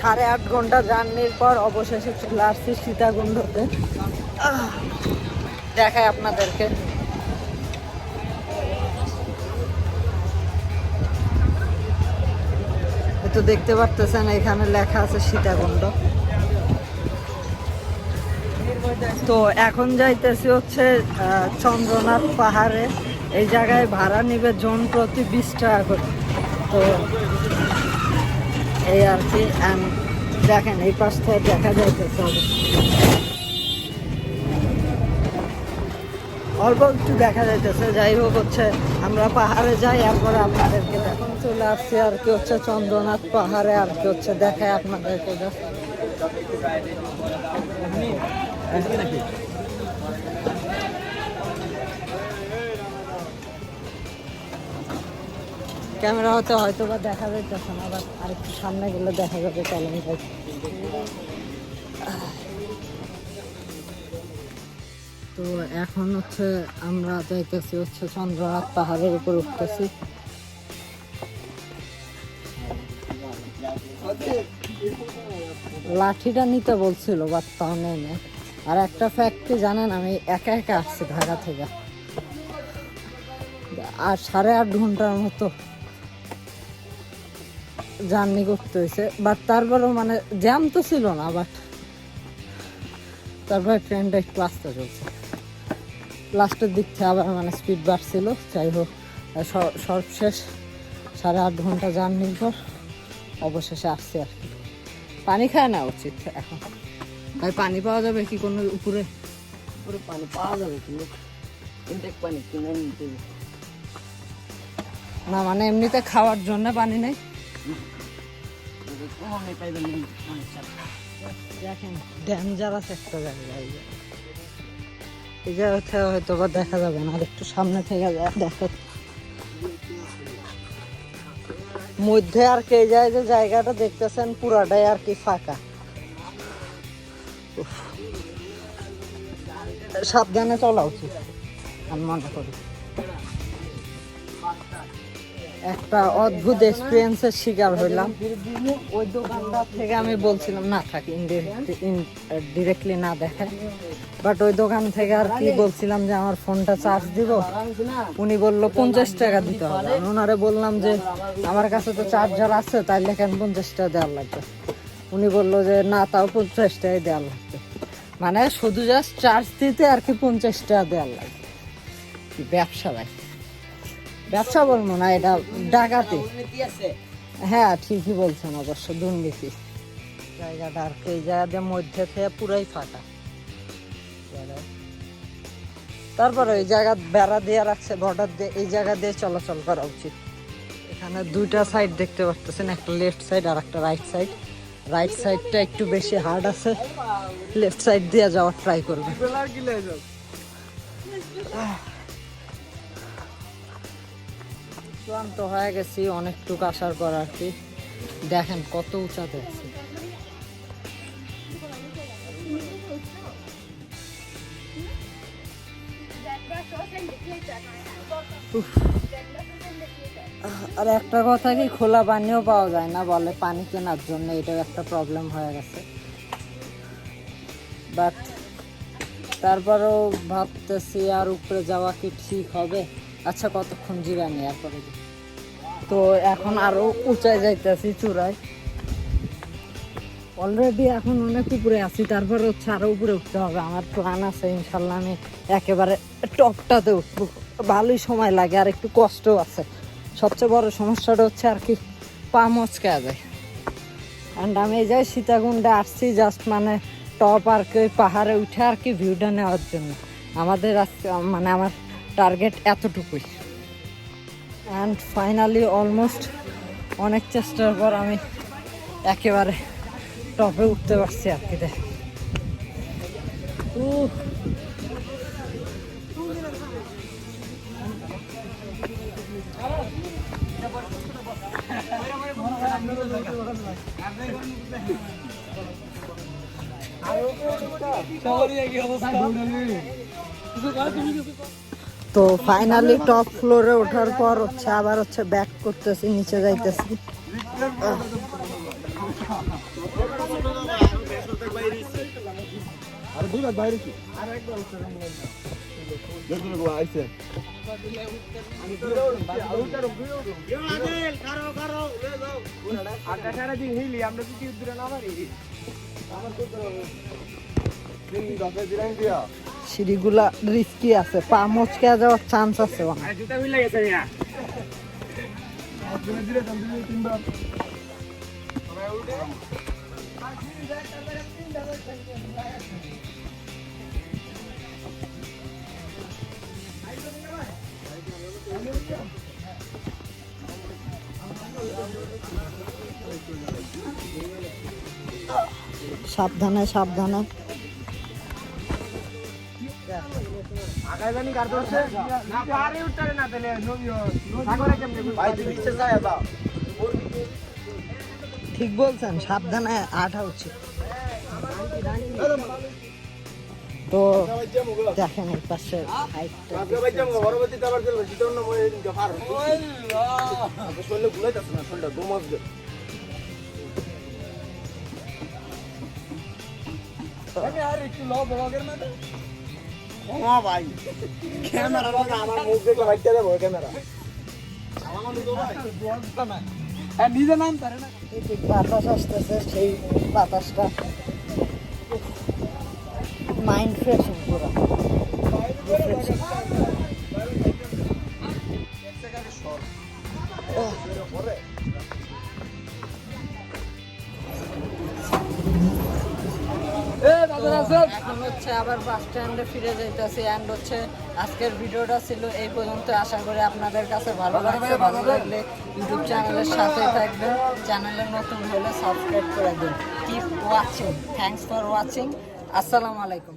8.5 ঘন্টা জার্নির পর অবশেষে চলে আসছি সীতাকুণ্ডতে। দেখাই আপনাদেরকে। তো দেখতে পারতেছেন এখানে লেখা আছে সীতাকুণ্ড। তো এখন যাইতেছি হচ্ছে চন্দ্রনাথ পাহাড়ে। এই জায়গায় ভাড়া নিবে জন প্রতি 20 টাকা করে। তো এই আর কি। দেখেন এই পাশ থেকে দেখা যাইতেছে অল্প একটু দেখা যাইতেছে। যাই হোক হচ্ছে আমরা পাহাড়ে যাই, এরপরে আপনাদেরকে এখন চলে আসছি আর কি হচ্ছে চন্দ্রনাথ পাহাড়ে। আর কি হচ্ছে দেখায় আপনাদেরকে। ক্যামেরা হতে হয়তো বা দেখা যাইতেছে না, আবার আরেকটু সামনে গেলে দেখা যাবে। চলেন ভাই। তো এখন হচ্ছে আমরা যাইতেছি হচ্ছে চন্দ্রনাথ পাহাড়ের উপর উঠতেছি। লাঠিটা নিতে বলছিল বাট তাও নেই। আর একটা ফ্যাক্ট কি জানেন, আমি একা একা আসছি ঢাকা থেকে, আর 8.5 ঘন্টার মতো জার্নি করতে হয়েছে। বাট তারপরেও মানে জ্যাম তো ছিল না, বাট তারপরে ট্রেনটা একটু আস্তে চলছে। লাস্টের দিক থেকে আবার মানে স্পিড বাড়ছিল। যাই হোক সর্বশেষ 8.5 ঘন্টা জার্নির পর অবশেষে আসছে আর কি। পানি খায় না উচিত এখন ভাই। পানি পাওয়া যাবে কি কোনো উপরে? উপরে পানি পাওয়া যাবে, কিন্তু ইনটেক পানি কিনে নিতে না, মানে এমনিতে খাওয়ার জন্য পানি নেই। দেখেন ডেঞ্জারাস একটা জায়গা। এই জায়গা হয়তো বা দেখা যাবে না, আর একটু সামনে থেকে দেখা মধ্যে আর কি। এই যে জায়গাটা দেখতেছেন পুরাটাই আর কি ফাঁকা। সাবধানে চলা উচিত আমি মনে করি। একটা অদ্ভুত এক্সপিরিয়েন্সের শিকার হইলাম। ওই দোকানদার থেকে আমি বলছিলাম না থাকি, ডিরেক্টলি না দেখায়, বাট ওই দোকান থেকে আর কি বলছিলাম যে আমার ফোনটা চার্জ দিব। উনি বললো 50 টাকা দিতে হবে। আমি ওনারে বললাম যে আমার কাছে তো চার্জার আছে, তাইলে কেন 50 টাকা দেওয়ার লাগবে? উনি বললো যে না, তাও 50 টাকাই দেওয়ার লাগবে। মানে শুধু জাস্ট চার্জ দিতে আর কি 50 টাকা দেওয়ার লাগবে। ব্যবসা ভাই, ব্যবসা বলবো না, এটা ডাকাতি। হ্যাঁ ঠিকই বলছেন, অবশ্য দুর্নীতি। জায়গাটা আর কি এই জায়গার মধ্যে থেকে পুরাই ফাঁকা। তারপরে এই জায়গা বেড়া দিয়ে রাখছে, বর্ডার দিয়ে। এই জায়গা দিয়ে চলাচল করা উচিত। এখানে দুইটা সাইড দেখতে পাচ্ছেন, একটা লেফট সাইড আর একটা রাইট সাইড। রাইট সাইডটা একটু বেশি হার্ড আছে, লেফট সাইড দিয়ে যাওয়ার ট্রাই করবে। ক্লান্ত হয়ে গেছি অনেকটুকু আসার পর আর কি। দেখেন কত উঁচাতে আছে। আর একটা কথা কি, খোলা পানিও পাওয়া যায় না বলে পানি কেনার জন্য। এটাও একটা প্রবলেম হয়ে গেছে। বাট তারপরেও ভাবতেছি আর উপরে যাওয়া কি ঠিক হবে। আচ্ছা কতক্ষণ জিরানি এরপরে। তো এখন আরো উঁচায় যাইতেছি, চূড়ায়। অলরেডি এখন অনেক উপরে আছি, তারপরে হচ্ছে আরো উপরে উঠতে হবে। আমার প্ল্যান আছে ইনশাল্লাহ আমি একেবারে টপটাতে উঠবো। ভালোই সময় লাগে আর একটু কষ্টও আছে। সবচেয়ে বড় সমস্যাটা হচ্ছে আর কি পা মচকা যায়। অ্যান্ড আমি এই যাই সীতাকুণ্ডে আসছি জাস্ট মানে টপ আর কি পাহাড়ে উঠে আর কি ভিউটা নেওয়ার জন্য। আমাদের মানে আমার টার্গেট এতটুকুই। অ্যান্ড ফাইনালি অলমোস্ট অনেক চেষ্টার পর আমি একেবারে টপে উঠতে পারছি আর কি। দেখ তো ফাইনালি টপ ফ্লোরে ওঠার পর হচ্ছে আবার হচ্ছে ব্যাক করতেছি, নিচে যাইতেছি। আর দুই ভাগ বাইরে কি দেখুন গো আইছে সিঁড়িগুলা রিস্কি আছে, পা মচকে যাওয়ার চান্স আছে অনেক। সাবধানে সাবধানে। ঠিক বলছেন, সাবধানে আঠা উচিত। তো দেখেন এই পাশে নিজে নাম পারে না বাতাস আসতেছে, সেই বাতাসটা মাইন্ড ফ্রেশ পুরো। এখন হচ্ছে আবার বাস স্ট্যান্ডে ফিরে যাইতেছি। অ্যান্ড হচ্ছে আজকের ভিডিওটা ছিল এই পর্যন্ত। আশা করি আপনাদের কাছে ভালো লাগছে। ভালো লাগলে ইউটিউব চ্যানেলের সাথে থাকবেন, চ্যানেলে নতুন হলে সাবস্ক্রাইব করে দিন। Keep watching, thanks for watching. আসসালামু আলাইকুম।